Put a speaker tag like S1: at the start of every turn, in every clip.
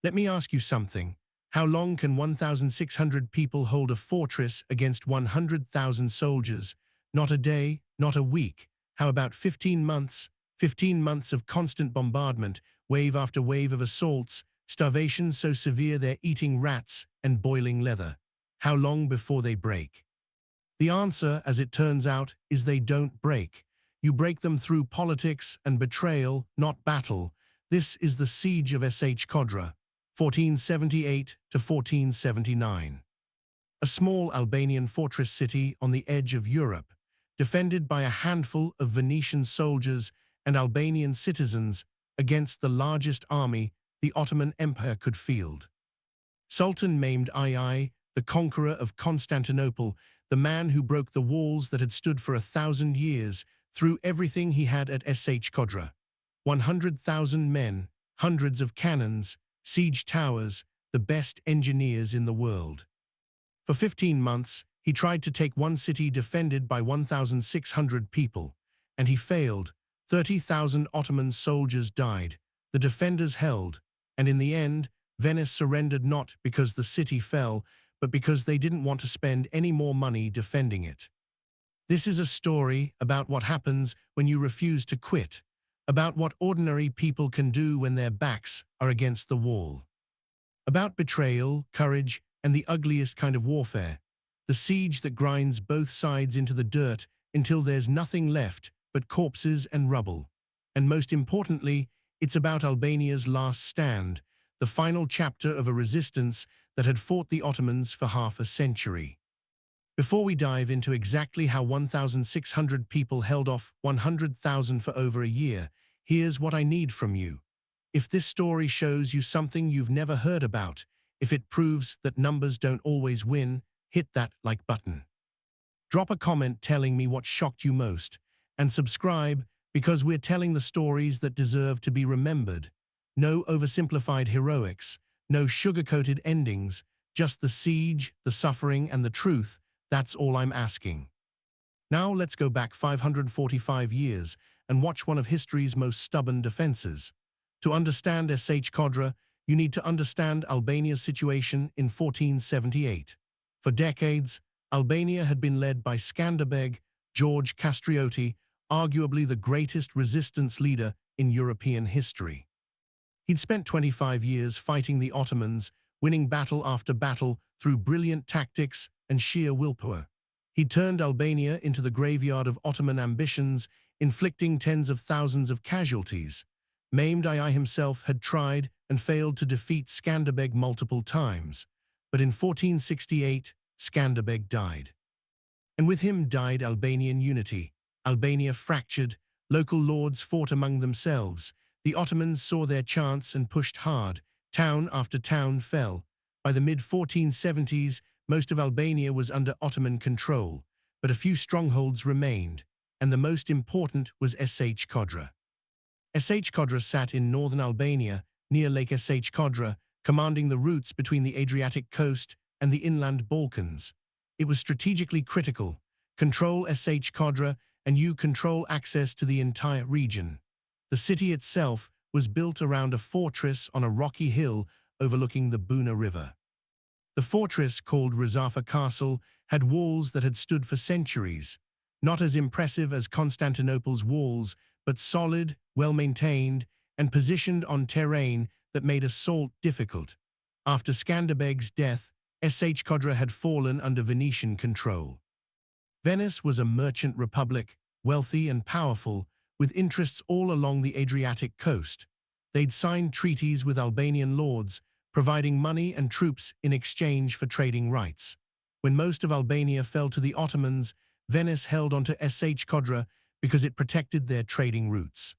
S1: Let me ask you something. How long can 1,600 people hold a fortress against 100,000 soldiers? Not a day, not a week. How about 15 months? 15 months of constant bombardment, wave after wave of assaults, starvation so severe they're eating rats and boiling leather. How long before they break? The answer, as it turns out, is they don't break. You break them through politics and betrayal, not battle. This is the Siege of Shkodra, 1478 to 1479. A small Albanian fortress city on the edge of Europe, defended by a handful of Venetian soldiers and Albanian citizens against the largest army the Ottoman Empire could field. Sultan Mehmed II, the conqueror of Constantinople, the man who broke the walls that had stood for 1,000 years, threw everything he had at Shkodra. 100,000 men, hundreds of cannons, siege towers, the best engineers in the world. For 15 months, he tried to take one city defended by 1,600 people, and he failed. 30,000 Ottoman soldiers died, the defenders held, and in the end, Venice surrendered not because the city fell, but because they didn't want to spend any more money defending it. This is a story about what happens when you refuse to quit, about what ordinary people can do when their backs are against the wall. About betrayal, courage, and the ugliest kind of warfare, the siege that grinds both sides into the dirt until there's nothing left but corpses and rubble. And most importantly, it's about Albania's last stand, the final chapter of a resistance that had fought the Ottomans for half a century. Before we dive into exactly how 1,600 people held off 100,000 for over a year, here's what I need from you. If this story shows you something you've never heard about, if it proves that numbers don't always win, hit that like button. Drop a comment telling me what shocked you most, and subscribe because we're telling the stories that deserve to be remembered. No oversimplified heroics, no sugar-coated endings, just the siege, the suffering, and the truth. That's all I'm asking. Now let's go back 545 years and watch one of history's most stubborn defenses. To understand Shkodra, you need to understand Albania's situation in 1478. For decades, Albania had been led by Skanderbeg, George Castrioti, arguably the greatest resistance leader in European history. He'd spent 25 years fighting the Ottomans, winning battle after battle through brilliant tactics and sheer willpower. He turned Albania into the graveyard of Ottoman ambitions, inflicting tens of thousands of casualties. Mehmed II himself had tried and failed to defeat Skanderbeg multiple times, but in 1468, Skanderbeg died. And with him died Albanian unity. Albania fractured, local lords fought among themselves. The Ottomans saw their chance and pushed hard. Town after town fell. By the mid-1470s, most of Albania was under Ottoman control, but a few strongholds remained, and the most important was Shkodra. Shkodra sat in northern Albania, near Lake Shkodra, commanding the routes between the Adriatic coast and the inland Balkans. It was strategically critical. Control Shkodra, and you control access to the entire region. The city itself was built around a fortress on a rocky hill overlooking the Buna River. The fortress, called Rizafa Castle, had walls that had stood for centuries, not as impressive as Constantinople's walls, but solid, well-maintained, and positioned on terrain that made assault difficult. After Skanderbeg's death, Shkodra had fallen under Venetian control. Venice was a merchant republic, wealthy and powerful, with interests all along the Adriatic coast. They'd signed treaties with Albanian lords, providing money and troops in exchange for trading rights. When most of Albania fell to the Ottomans, Venice held onto Shkodra because it protected their trading routes.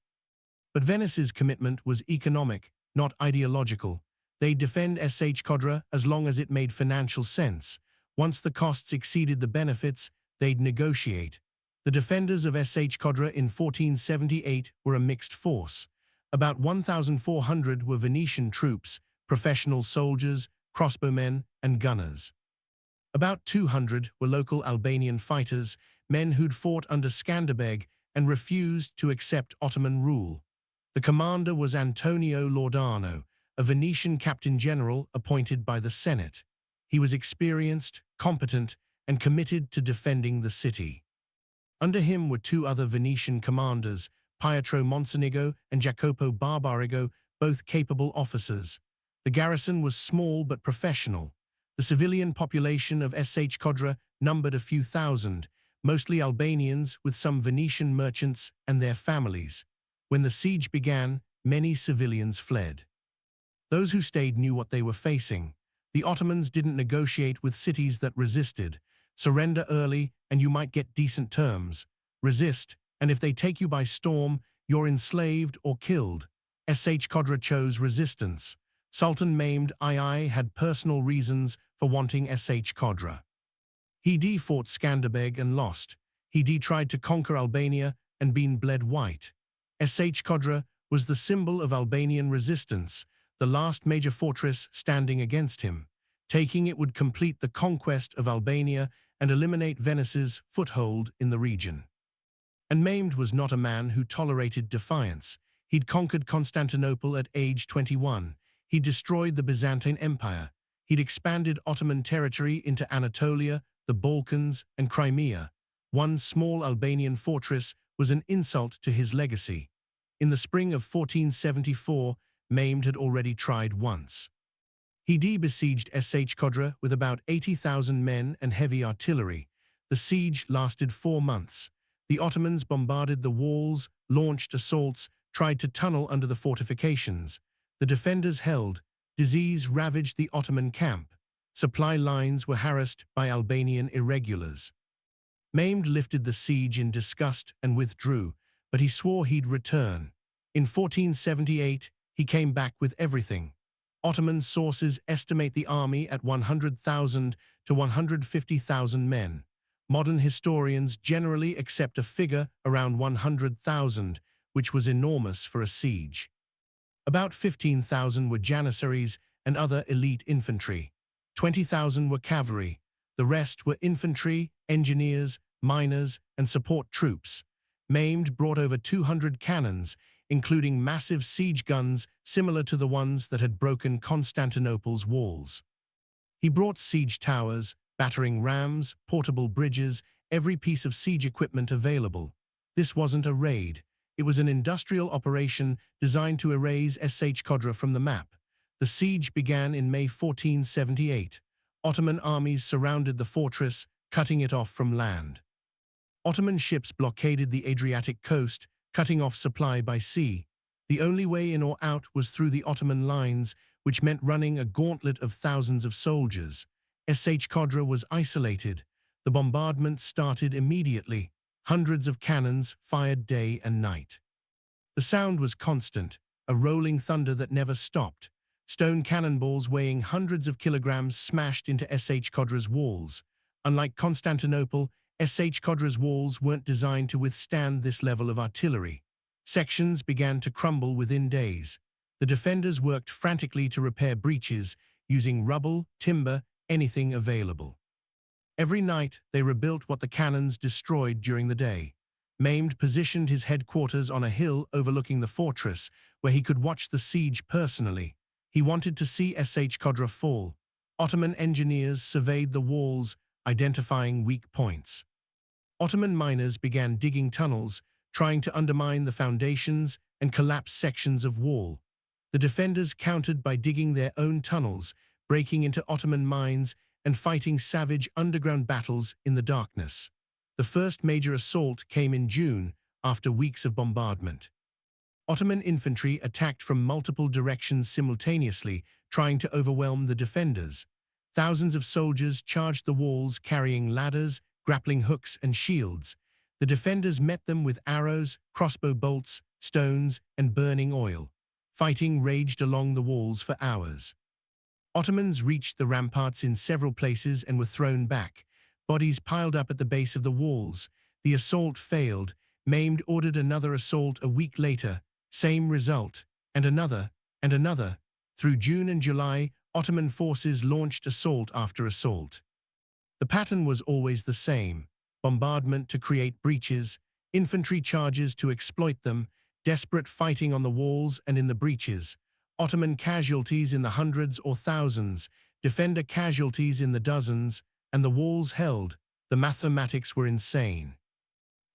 S1: But Venice's commitment was economic, not ideological. They'd defend Shkodra as long as it made financial sense. Once the costs exceeded the benefits, they'd negotiate. The defenders of Shkodra in 1478 were a mixed force. About 1,400 were Venetian troops, professional soldiers, crossbowmen, and gunners. About 200 were local Albanian fighters, men who'd fought under Skanderbeg and refused to accept Ottoman rule. The commander was Antonio Laudano, a Venetian captain general appointed by the Senate. He was experienced, competent, and committed to defending the city. Under him were two other Venetian commanders, Pietro Mocenigo and Jacopo Barbarigo, both capable officers. The garrison was small but professional. The civilian population of Shkodra numbered a few thousand, mostly Albanians with some Venetian merchants and their families. When the siege began, many civilians fled. Those who stayed knew what they were facing. The Ottomans didn't negotiate with cities that resisted. Surrender early and you might get decent terms. Resist, and if they take you by storm, you're enslaved or killed. Shkodra chose resistance. Sultan Mehmed II had personal reasons for wanting Shkodra. He fought Skanderbeg and lost. He tried to conquer Albania and been bled white. Shkodra was the symbol of Albanian resistance, the last major fortress standing against him. Taking it would complete the conquest of Albania and eliminate Venice's foothold in the region. And Mehmed was not a man who tolerated defiance. He'd conquered Constantinople at age 21. He destroyed the Byzantine Empire. He'd expanded Ottoman territory into Anatolia, the Balkans, and Crimea. One small Albanian fortress was an insult to his legacy. In the spring of 1474, Mehmed had already tried once. He besieged Shkodra with about 80,000 men and heavy artillery. The siege lasted 4 months. The Ottomans bombarded the walls, launched assaults, tried to tunnel under the fortifications. The defenders held. Disease ravaged the Ottoman camp. Supply lines were harassed by Albanian irregulars. Mehmed lifted the siege in disgust and withdrew, but he swore he'd return. In 1478, he came back with everything. Ottoman sources estimate the army at 100,000 to 150,000 men. Modern historians generally accept a figure around 100,000, which was enormous for a siege. About 15,000 were janissaries and other elite infantry. 20,000 were cavalry. The rest were infantry, engineers, miners, and support troops. Mehmed brought over 200 cannons, including massive siege guns similar to the ones that had broken Constantinople's walls. He brought siege towers, battering rams, portable bridges, every piece of siege equipment available. This wasn't a raid. It was an industrial operation designed to erase Shkodra from the map. The siege began in May 1478. Ottoman armies surrounded the fortress, cutting it off from land. Ottoman ships blockaded the Adriatic coast, cutting off supply by sea. The only way in or out was through the Ottoman lines, which meant running a gauntlet of thousands of soldiers. Shkodra was isolated. The bombardment started immediately. Hundreds of cannons fired day and night. The sound was constant, a rolling thunder that never stopped. Stone cannonballs weighing hundreds of kilograms smashed into Shkodra's walls. Unlike Constantinople, Shkodra's walls weren't designed to withstand this level of artillery. Sections began to crumble within days. The defenders worked frantically to repair breaches, using rubble, timber, anything available. Every night, they rebuilt what the cannons destroyed during the day. Mehmed positioned his headquarters on a hill overlooking the fortress, where he could watch the siege personally. He wanted to see Shkodra fall. Ottoman engineers surveyed the walls, identifying weak points. Ottoman miners began digging tunnels, trying to undermine the foundations and collapse sections of wall. The defenders countered by digging their own tunnels, breaking into Ottoman mines, and fighting savage underground battles in the darkness. The first major assault came in June, after weeks of bombardment. Ottoman infantry attacked from multiple directions simultaneously, trying to overwhelm the defenders. Thousands of soldiers charged the walls carrying ladders, grappling hooks, and shields. The defenders met them with arrows, crossbow bolts, stones, and burning oil. Fighting raged along the walls for hours. Ottomans reached the ramparts in several places and were thrown back. Bodies piled up at the base of the walls. The assault failed. Mehmed ordered another assault a week later. Same result. And another. And another. Through June and July, Ottoman forces launched assault after assault. The pattern was always the same. Bombardment to create breaches, infantry charges to exploit them, desperate fighting on the walls and in the breaches. Ottoman casualties in the hundreds or thousands, defender casualties in the dozens, and the walls held. The mathematics were insane.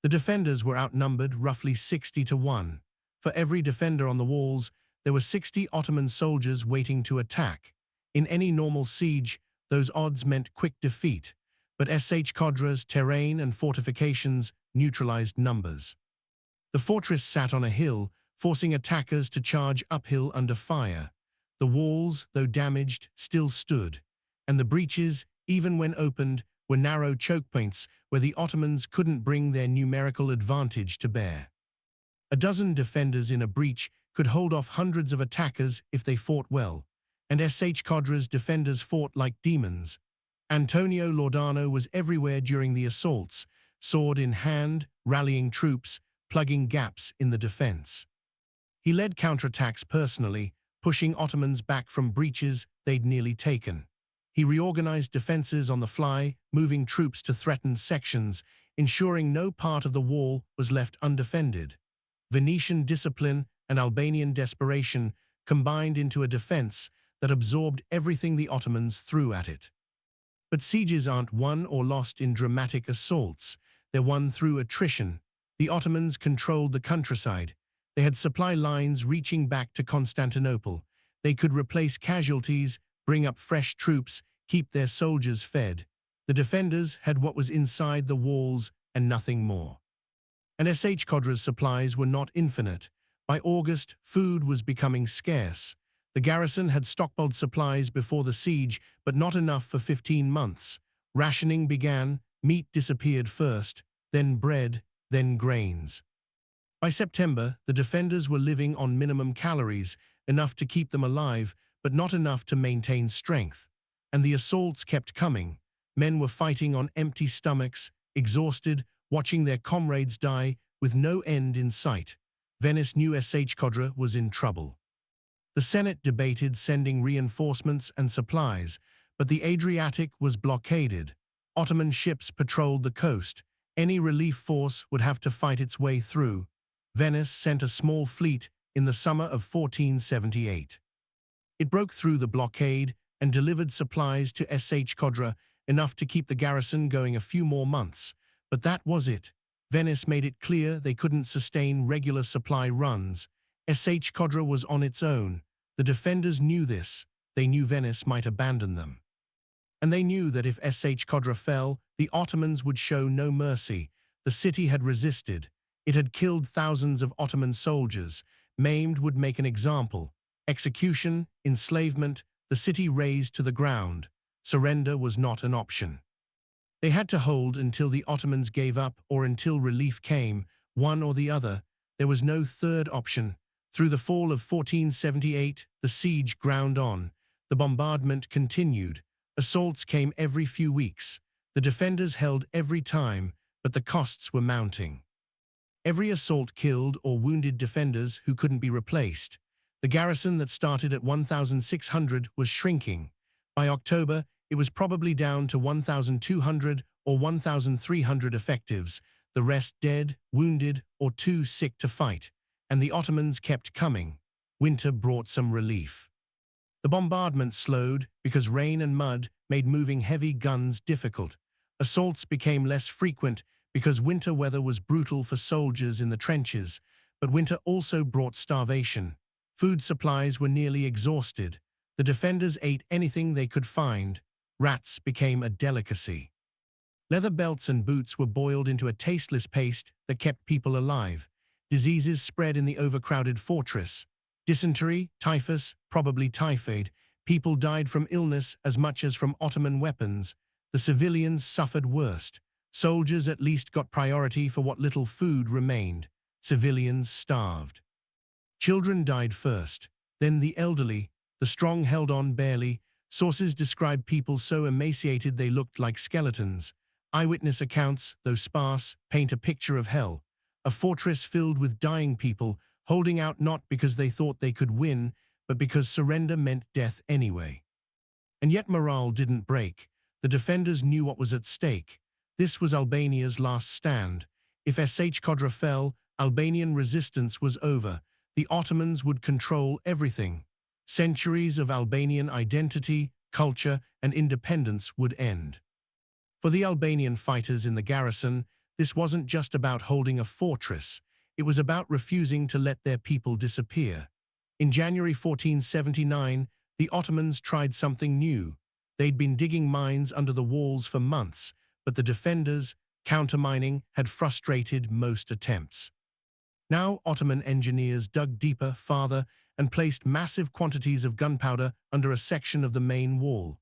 S1: The defenders were outnumbered roughly 60 to 1. For every defender on the walls, there were 60 Ottoman soldiers waiting to attack. In any normal siege, those odds meant quick defeat, but Shkodra's terrain and fortifications neutralized numbers. The fortress sat on a hill, forcing attackers to charge uphill under fire. The walls, though damaged, still stood, and the breaches, even when opened, were narrow choke points where the Ottomans couldn't bring their numerical advantage to bear. A dozen defenders in a breach could hold off hundreds of attackers if they fought well, and Shkodra's defenders fought like demons. Antonio Laudano was everywhere during the assaults, sword in hand, rallying troops, plugging gaps in the defense. He led counterattacks personally, pushing Ottomans back from breaches they'd nearly taken. He reorganized defenses on the fly, moving troops to threatened sections, ensuring no part of the wall was left undefended. Venetian discipline and Albanian desperation combined into a defense that absorbed everything the Ottomans threw at it. But sieges aren't won or lost in dramatic assaults. They're won through attrition. The Ottomans controlled the countryside. They had supply lines reaching back to Constantinople. They could replace casualties, bring up fresh troops, keep their soldiers fed. The defenders had what was inside the walls and nothing more. And Shkodra's supplies were not infinite. By August, food was becoming scarce. The garrison had stockpiled supplies before the siege, but not enough for 15 months. Rationing began, meat disappeared first, then bread, then grains. By September, the defenders were living on minimum calories, enough to keep them alive, but not enough to maintain strength. And the assaults kept coming. Men were fighting on empty stomachs, exhausted, watching their comrades die with no end in sight. Venice knew Shkodra was in trouble. The Senate debated sending reinforcements and supplies, but the Adriatic was blockaded. Ottoman ships patrolled the coast. Any relief force would have to fight its way through. Venice sent a small fleet in the summer of 1478. It broke through the blockade and delivered supplies to Shkodra, enough to keep the garrison going a few more months. But that was it. Venice made it clear they couldn't sustain regular supply runs. Shkodra was on its own. The defenders knew this. They knew Venice might abandon them. And they knew that if Shkodra fell, the Ottomans would show no mercy. The city had resisted. It had killed thousands of Ottoman soldiers. Maimed would make an example. Execution, enslavement, the city razed to the ground. Surrender was not an option. They had to hold until the Ottomans gave up or until relief came, one or the other. There was no third option. Through the fall of 1478, the siege ground on. The bombardment continued. Assaults came every few weeks. The defenders held every time, but the costs were mounting. Every assault killed or wounded defenders who couldn't be replaced. The garrison that started at 1,600 was shrinking. By October, it was probably down to 1,200 or 1,300 effectives, the rest dead, wounded, or too sick to fight. And the Ottomans kept coming. Winter brought some relief. The bombardment slowed because rain and mud made moving heavy guns difficult. Assaults became less frequent because winter weather was brutal for soldiers in the trenches, but winter also brought starvation. Food supplies were nearly exhausted. The defenders ate anything they could find. Rats became a delicacy. Leather belts and boots were boiled into a tasteless paste that kept people alive. Diseases spread in the overcrowded fortress. Dysentery, typhus, probably typhoid. People died from illness as much as from Ottoman weapons. The civilians suffered worst. Soldiers at least got priority for what little food remained. Civilians starved. Children died first, then the elderly. The strong held on barely. Sources describe people so emaciated they looked like skeletons. Eyewitness accounts, though sparse, paint a picture of hell. A fortress filled with dying people, holding out not because they thought they could win, but because surrender meant death anyway. And yet morale didn't break. The defenders knew what was at stake. This was Albania's last stand. If Shkodra fell, Albanian resistance was over. The Ottomans would control everything. Centuries of Albanian identity, culture, and independence would end. For the Albanian fighters in the garrison, this wasn't just about holding a fortress, it was about refusing to let their people disappear. In January 1479, the Ottomans tried something new. They'd been digging mines under the walls for months, but the defenders, countermining, had frustrated most attempts. Now Ottoman engineers dug deeper, farther, and placed massive quantities of gunpowder under a section of the main wall.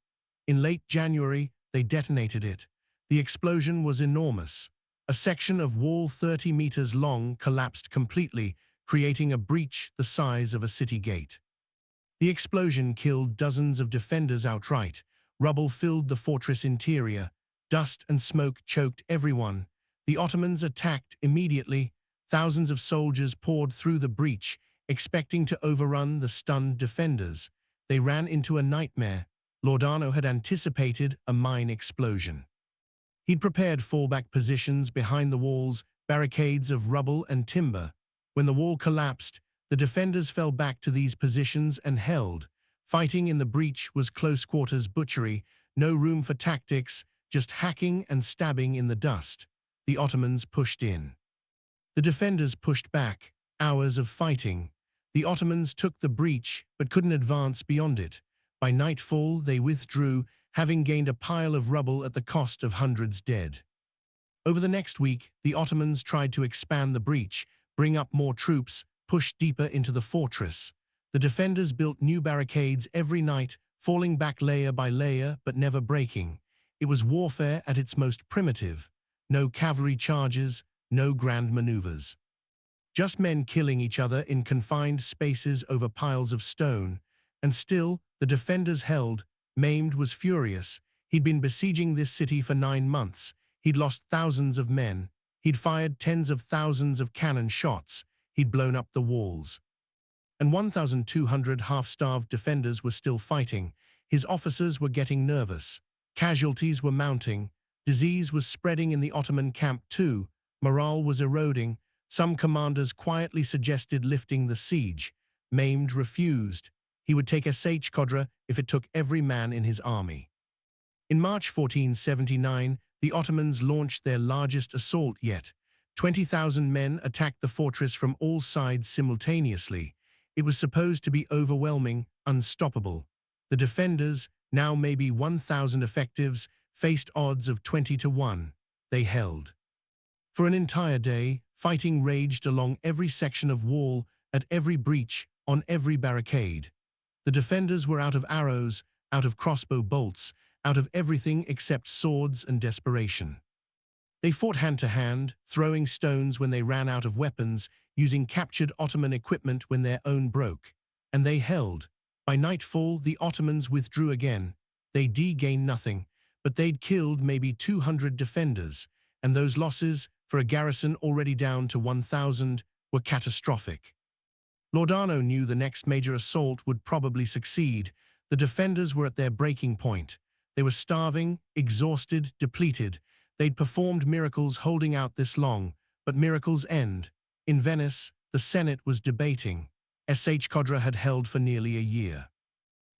S1: In late January, they detonated it. The explosion was enormous. A section of wall 30 meters long collapsed completely, creating a breach the size of a city gate. The explosion killed dozens of defenders outright. Rubble filled the fortress interior. Dust and smoke choked everyone. The Ottomans attacked immediately. Thousands of soldiers poured through the breach, expecting to overrun the stunned defenders. They ran into a nightmare. Laudano had anticipated a mine explosion. He'd prepared fallback positions behind the walls, barricades of rubble and timber. When the wall collapsed, the defenders fell back to these positions and held. Fighting in the breach was close-quarters butchery, no room for tactics, just hacking and stabbing in the dust. The Ottomans pushed in. The defenders pushed back. Hours of fighting. The Ottomans took the breach, but couldn't advance beyond it. By nightfall, they withdrew, having gained a pile of rubble at the cost of hundreds dead. Over the next week, the Ottomans tried to expand the breach, bring up more troops, push deeper into the fortress. The defenders built new barricades every night, falling back layer by layer but never breaking. It was warfare at its most primitive. No cavalry charges, no grand maneuvers. Just men killing each other in confined spaces over piles of stone. And still, the defenders held. Maimed was furious. He'd been besieging this city for 9 months. He'd lost thousands of men. He'd fired tens of thousands of cannon shots. He'd blown up the walls. And 1,200 half-starved defenders were still fighting. His officers were getting nervous. Casualties were mounting. Disease was spreading in the Ottoman camp too. Morale was eroding. Some commanders quietly suggested lifting the siege. Maimed refused. He would take Siege of Shkodra if it took every man in his army. In March 1479, the Ottomans launched their largest assault yet. 20,000 men attacked the fortress from all sides simultaneously. It was supposed to be overwhelming, unstoppable. The defenders, now maybe 1,000 effectives, faced odds of 20 to 1. They held. For an entire day, fighting raged along every section of wall, at every breach, on every barricade. The defenders were out of arrows, out of crossbow bolts, out of everything except swords and desperation. They fought hand-to-hand, throwing stones when they ran out of weapons, using captured Ottoman equipment when their own broke. And they held. By nightfall, the Ottomans withdrew again. They'd gained nothing, but they'd killed maybe 200 defenders, and those losses, for a garrison already down to 1,000, were catastrophic. Laudano knew the next major assault would probably succeed. The defenders were at their breaking point. They were starving, exhausted, depleted. They'd performed miracles holding out this long, but miracles end. In Venice, the Senate was debating. Siege of Shkodra had held for nearly a year.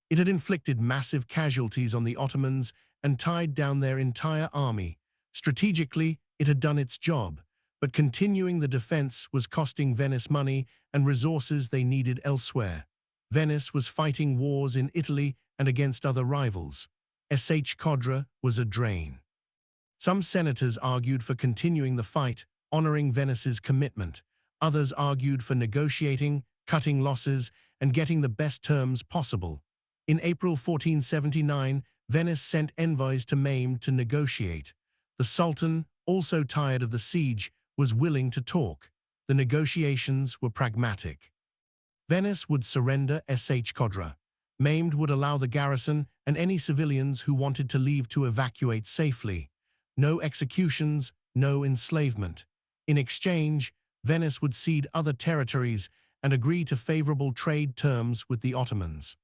S1: It had inflicted massive casualties on the Ottomans and tied down their entire army. Strategically, it had done its job, but continuing the defense was costing Venice money and resources they needed elsewhere. Venice was fighting wars in Italy and against other rivals. Siege of Shkodra was a drain. Some senators argued for continuing the fight, honoring Venice's commitment. Others argued for negotiating, cutting losses, and getting the best terms possible. In April 1479, Venice sent envoys to Maimed to negotiate. The Sultan, also tired of the siege, was willing to talk. The negotiations were pragmatic. Venice would surrender Siege of Shkodra. Maimed would allow the garrison and any civilians who wanted to leave to evacuate safely. No executions, no enslavement. In exchange, Venice would cede other territories and agree to favorable trade terms with the Ottomans.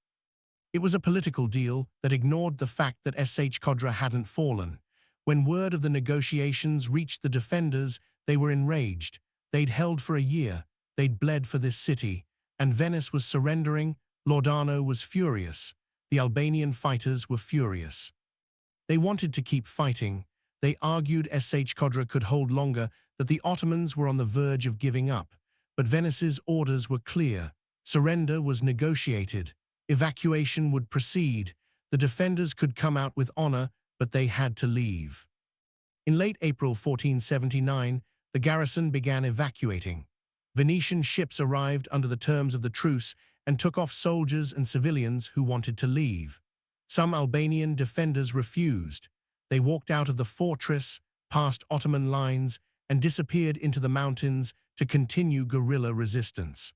S1: It was a political deal that ignored the fact that Siege of Shkodra hadn't fallen. When word of the negotiations reached the defenders, they were enraged. They'd held for a year, they'd bled for this city, and Venice was surrendering, Laudano was furious. The Albanian fighters were furious. They wanted to keep fighting. They argued Shkodra could hold longer, that the Ottomans were on the verge of giving up. But Venice's orders were clear. Surrender was negotiated. Evacuation would proceed. The defenders could come out with honor, but they had to leave. In late April 1479, the garrison began evacuating. Venetian ships arrived under the terms of the truce and took off soldiers and civilians who wanted to leave. Some Albanian defenders refused. They walked out of the fortress, past Ottoman lines, and disappeared into the mountains to continue guerrilla resistance.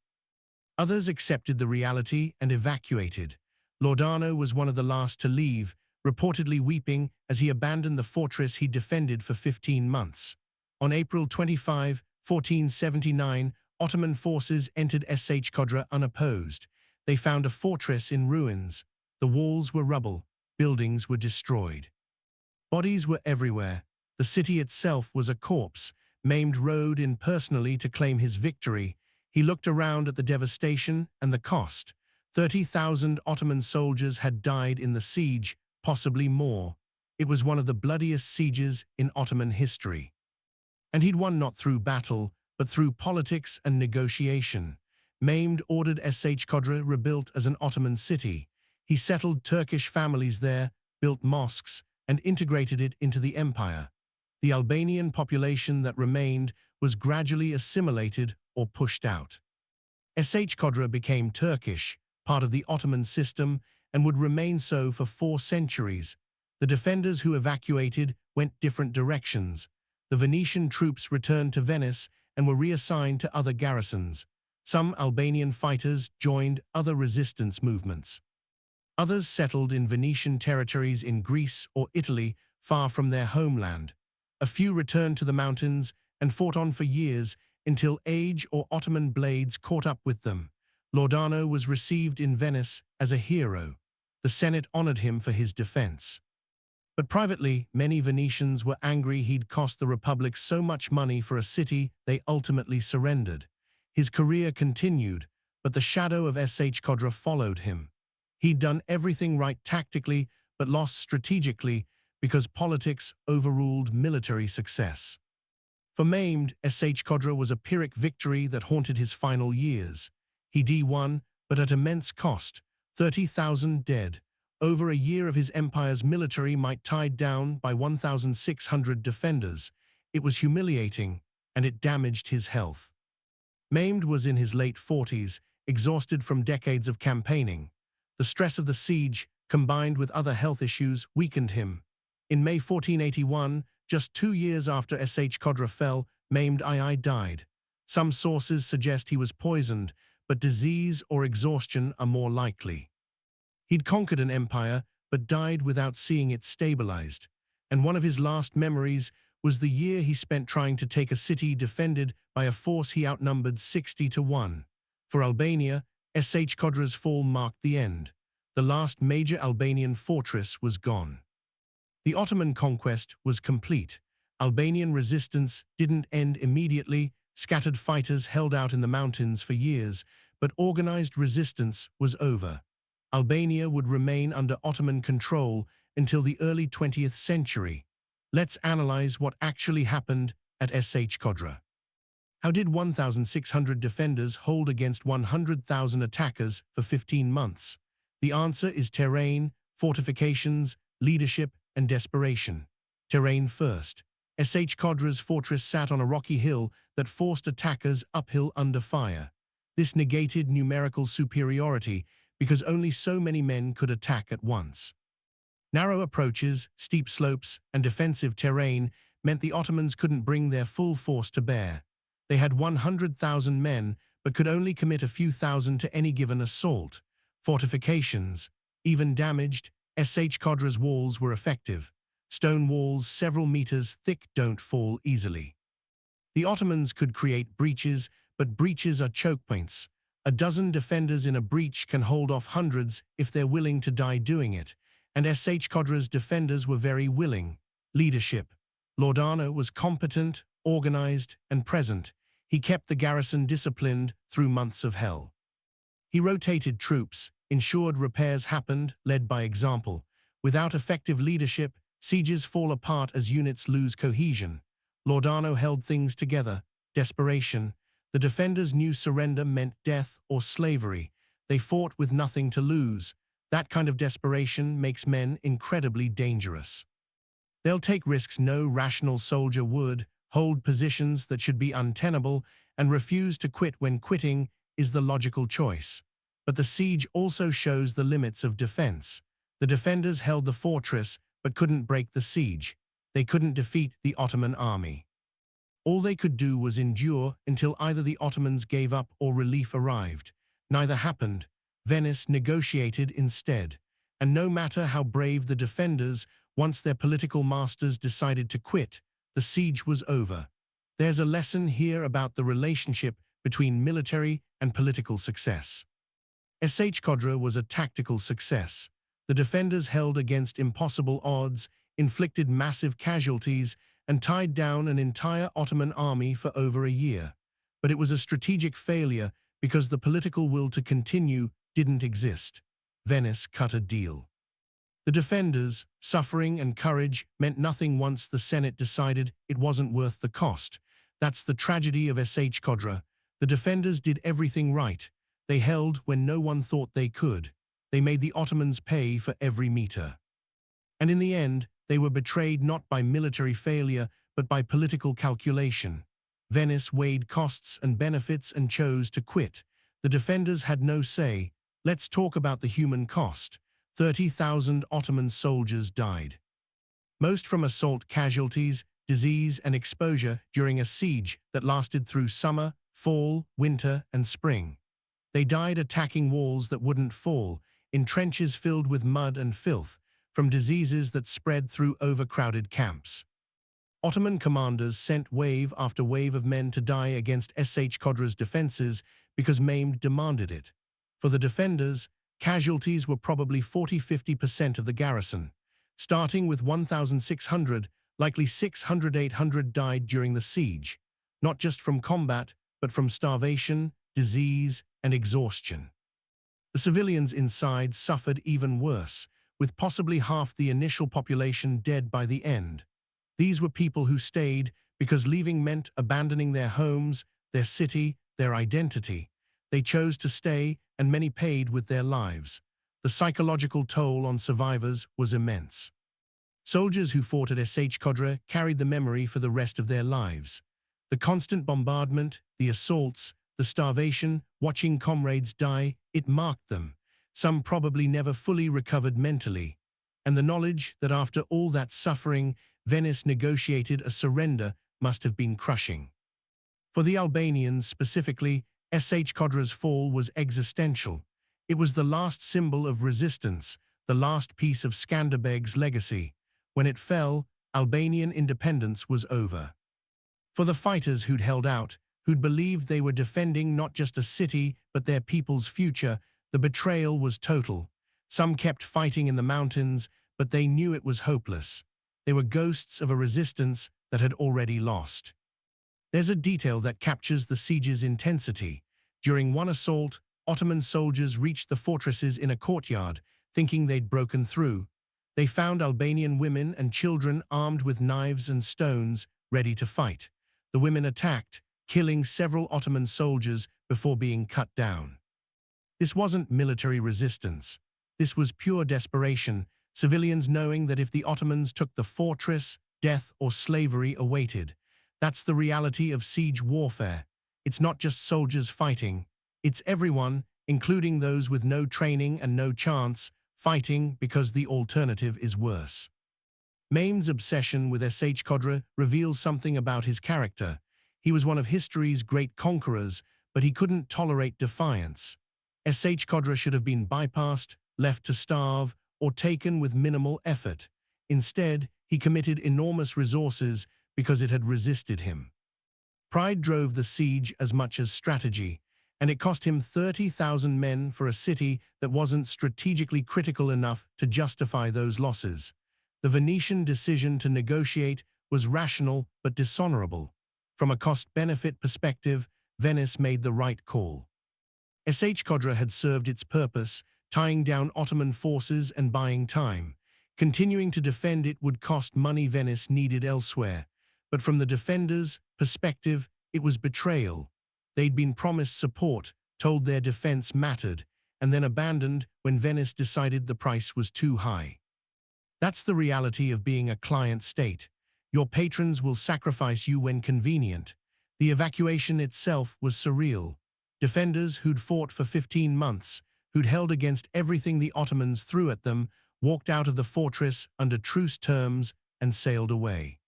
S1: Others accepted the reality and evacuated. Laudano was one of the last to leave, reportedly weeping as he abandoned the fortress he defended for 15 months. On April 25, 1479, Ottoman forces entered Shkodra unopposed. They found a fortress in ruins. The walls were rubble. Buildings were destroyed. Bodies were everywhere. The city itself was a corpse. Maimed rode in personally to claim his victory. He looked around at the devastation and the cost. 30,000 Ottoman soldiers had died in the siege, possibly more. It was one of the bloodiest sieges in Ottoman history. And he'd won not through battle, but through politics and negotiation. Maimed ordered Shkodra rebuilt as an Ottoman city. He settled Turkish families there, built mosques, and integrated it into the empire. The Albanian population that remained was gradually assimilated or pushed out. Shkodra became Turkish, part of the Ottoman system, and would remain so for 4 centuries. The defenders who evacuated went different directions. The Venetian troops returned to Venice and were reassigned to other garrisons. Some Albanian fighters joined other resistance movements. Others settled in Venetian territories in Greece or Italy, far from their homeland. A few returned to the mountains and fought on for years until age or Ottoman blades caught up with them. Laudano was received in Venice as a hero. The Senate honored him for his defense. But privately, many Venetians were angry he'd cost the Republic so much money for a city they ultimately surrendered. His career continued, but the shadow of Shkodra followed him. He'd done everything right tactically, but lost strategically because politics overruled military success. For Maimed, Shkodra was a Pyrrhic victory that haunted his final years. He won, but at immense cost, 30,000 dead. Over a year of his empire's military might tied down by 1,600 defenders. It was humiliating, and it damaged his health. Maimed was in his late 40s, exhausted from decades of campaigning. The stress of the siege, combined with other health issues, weakened him. In May 1481, just 2 years after Shkodra fell, Maimed II died. Some sources suggest he was poisoned, but disease or exhaustion are more likely. He'd conquered an empire, but died without seeing it stabilized. And one of his last memories was the year he spent trying to take a city defended by a force he outnumbered 60-1. For Albania, Shkodra's fall marked the end. The last major Albanian fortress was gone. The Ottoman conquest was complete. Albanian resistance didn't end immediately. Scattered fighters held out in the mountains for years, but organized resistance was over. Albania would remain under Ottoman control until the early 20th century. Let's analyze what actually happened at Shkodra. How did 1,600 defenders hold against 100,000 attackers for 15 months? The answer is terrain, fortifications, leadership, and desperation. Terrain first. Shkodra's fortress sat on a rocky hill that forced attackers uphill under fire. This negated numerical superiority because only so many men could attack at once. Narrow approaches, steep slopes, and defensive terrain meant the Ottomans couldn't bring their full force to bear. They had 100,000 men, but could only commit a few thousand to any given assault. Fortifications, even damaged, Shkodra's walls were effective. Stone walls several meters thick don't fall easily. The Ottomans could create breaches, but breaches are choke points. A dozen defenders in a breach can hold off hundreds if they're willing to die doing it, and Shkodra's defenders were very willing. Leadership. Laudano was competent, organized, and present. He kept the garrison disciplined through months of hell. He rotated troops. ensured repairs happened, led by example. Without effective leadership, sieges fall apart as units lose cohesion. Laudano held things together. Desperation. The defenders knew surrender meant death or slavery. They fought with nothing to lose. That kind of desperation makes men incredibly dangerous. They'll take risks no rational soldier would, hold positions that should be untenable, and refuse to quit when quitting is the logical choice. But the siege also shows the limits of defense. The defenders held the fortress but couldn't break the siege. They couldn't defeat the Ottoman army. All they could do was endure until either the Ottomans gave up or relief arrived. Neither happened. Venice negotiated instead. And no matter how brave the defenders, once their political masters decided to quit, the siege was over. There's a lesson here about the relationship between military and political success. Siege of Shkodra was a tactical success. The defenders held against impossible odds, inflicted massive casualties, and tied down an entire Ottoman army for over a year. But it was a strategic failure because the political will to continue didn't exist. Venice cut a deal. The defenders' suffering and courage meant nothing once the Senate decided it wasn't worth the cost. That's the tragedy of Siege of Shkodra. The defenders did everything right. They held when no one thought they could. They made the Ottomans pay for every meter. And in the end, they were betrayed not by military failure, but by political calculation. Venice weighed costs and benefits and chose to quit. The defenders had no say. Let's talk about the human cost. 30,000 Ottoman soldiers died. Most from assault casualties, disease, and exposure during a siege that lasted through summer, fall, winter, and spring. They died attacking walls that wouldn't fall, in trenches filled with mud and filth, from diseases that spread through overcrowded camps. Ottoman commanders sent wave after wave of men to die against Siege of Shkodra's defenses because maimed demanded it. For the defenders, casualties were probably 40–50% of the garrison. Starting with 1,600, likely 600–800 died during the siege, not just from combat, but from starvation, disease, and exhaustion. The civilians inside suffered even worse, with possibly half the initial population dead by the end. These were people who stayed because leaving meant abandoning their homes, their city, their identity. They chose to stay, and many paid with their lives. The psychological toll on survivors was immense. Soldiers who fought at Siege of Shkodra carried the memory for the rest of their lives. The constant bombardment, the assaults, the starvation, watching comrades die, it marked them. Some probably never fully recovered mentally. And the knowledge that after all that suffering, Venice negotiated a surrender must have been crushing. For the Albanians specifically, Siege of Shkodra's fall was existential. It was the last symbol of resistance, the last piece of Skanderbeg's legacy. When it fell, Albanian independence was over. For the fighters who'd held out, who'd believed they were defending not just a city but their people's future, the betrayal was total. Some kept fighting in the mountains, but they knew it was hopeless. They were ghosts of a resistance that had already lost. There's a detail that captures the siege's intensity. During one assault, Ottoman soldiers reached the fortresses in a courtyard, thinking they'd broken through. They found Albanian women and children armed with knives and stones, ready to fight. The women attacked, killing several Ottoman soldiers before being cut down. This wasn't military resistance. This was pure desperation, civilians knowing that if the Ottomans took the fortress, death or slavery awaited. That's the reality of siege warfare. It's not just soldiers fighting. It's everyone, including those with no training and no chance, fighting because the alternative is worse. Mehmed's obsession with Siege of Shkodra reveals something about his character. He was one of history's great conquerors, but he couldn't tolerate defiance. Siege of Shkodra should have been bypassed, left to starve, or taken with minimal effort. Instead, he committed enormous resources because it had resisted him. Pride drove the siege as much as strategy, and it cost him 30,000 men for a city that wasn't strategically critical enough to justify those losses. The Venetian decision to negotiate was rational but dishonorable. From a cost-benefit perspective, Venice made the right call. Siege of Shkodra had served its purpose tying down Ottoman forces and buying time. Continuing to defend it would cost money Venice needed elsewhere. But from the defenders' perspective, it was betrayal. They'd been promised support, told their defense mattered, and then abandoned when Venice decided the price was too high. That's the reality of being a client state. Your patrons will sacrifice you when convenient. The evacuation itself was surreal. Defenders who'd fought for 15 months, who'd held against everything the Ottomans threw at them, walked out of the fortress under truce terms and sailed away.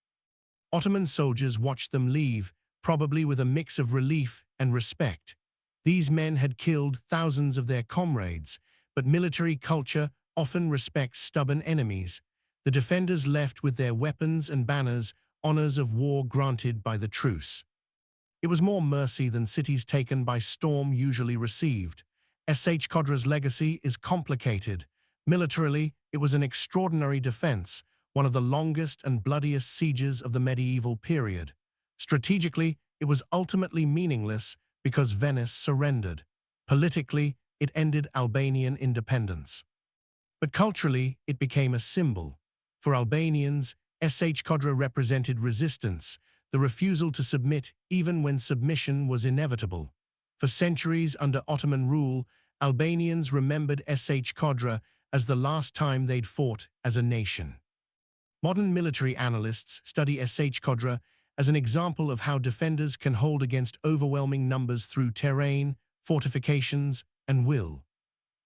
S1: Ottoman soldiers watched them leave, probably with a mix of relief and respect. These men had killed thousands of their comrades, but military culture often respects stubborn enemies. The defenders left with their weapons and banners, honors of war granted by the truce. It was more mercy than cities taken by storm usually received. Shkodra's legacy is complicated. Militarily, it was an extraordinary defense, one of the longest and bloodiest sieges of the medieval period. Strategically, it was ultimately meaningless because Venice surrendered. Politically, it ended Albanian independence. But culturally, it became a symbol. For Albanians, Shkodra represented resistance, the refusal to submit even when submission was inevitable. For centuries under Ottoman rule, Albanians remembered Shkodra as the last time they'd fought as a nation. Modern military analysts study Shkodra as an example of how defenders can hold against overwhelming numbers through terrain, fortifications, and will.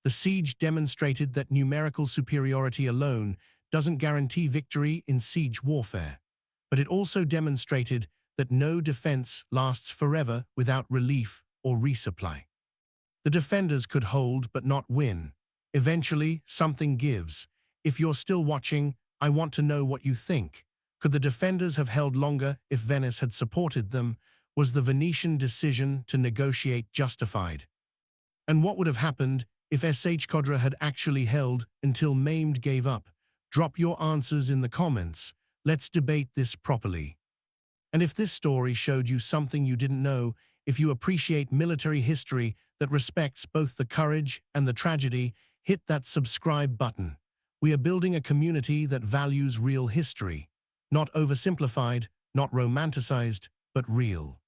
S1: The siege demonstrated that numerical superiority alone doesn't guarantee victory in siege warfare, but it also demonstrated that no defense lasts forever without relief or resupply. The defenders could hold but not win. Eventually, something gives. If you're still watching, I want to know what you think. Could the defenders have held longer if Venice had supported them? Was the Venetian decision to negotiate justified? And what would have happened if Shkodra had actually held until maimed gave up? Drop your answers in the comments. Let's debate this properly. And if this story showed you something you didn't know, if you appreciate military history that respects both the courage and the tragedy, hit that subscribe button. We are building a community that values real history. Not oversimplified, not romanticized, but real.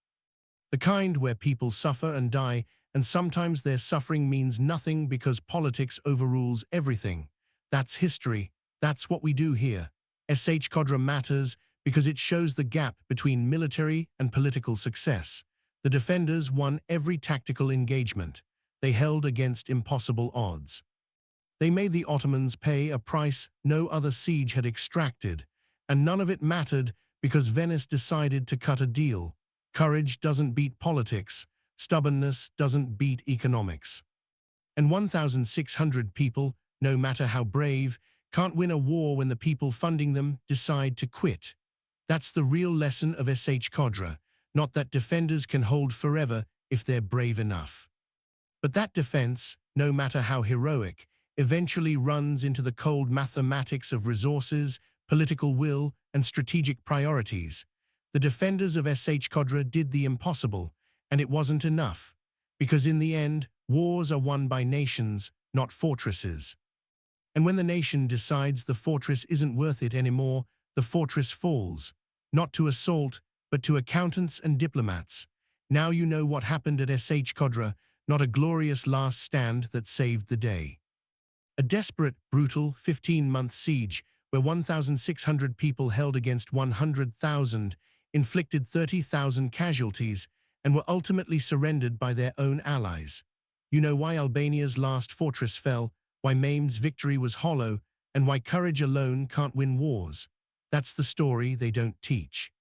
S1: The kind where people suffer and die, and sometimes their suffering means nothing because politics overrules everything. That's history. That's what we do here. Shkodra matters because it shows the gap between military and political success. The defenders won every tactical engagement. They held against impossible odds. They made the Ottomans pay a price no other siege had extracted, and none of it mattered because Venice decided to cut a deal. Courage doesn't beat politics. Stubbornness doesn't beat economics. And 1,600 people, no matter how brave, can't win a war when the people funding them decide to quit. That's the real lesson of Shkodra, not that defenders can hold forever if they're brave enough. But that defense, no matter how heroic, eventually runs into the cold mathematics of resources, political will, and strategic priorities. The defenders of Shkodra did the impossible, and it wasn't enough, because in the end, wars are won by nations, not fortresses. And when the nation decides the fortress isn't worth it anymore, the fortress falls, not to assault, but to accountants and diplomats. Now you know what happened at Shkodra, not a glorious last stand that saved the day. A desperate, brutal 15-month siege where 1,600 people held against 100,000, inflicted 30,000 casualties, and were ultimately surrendered by their own allies. You know why Albania's last fortress fell, why Mehmed's victory was hollow, and why courage alone can't win wars. That's the story they don't teach.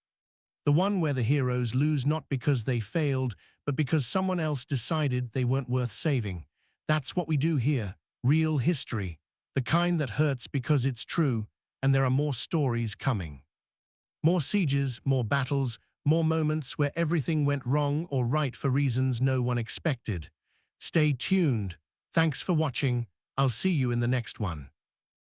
S1: The one where the heroes lose not because they failed, but because someone else decided they weren't worth saving. That's what we do here. Real history. The kind that hurts because it's true, and there are more stories coming. More sieges, more battles, more moments where everything went wrong or right for reasons no one expected. Stay tuned. Thanks for watching. I'll see you in the next one.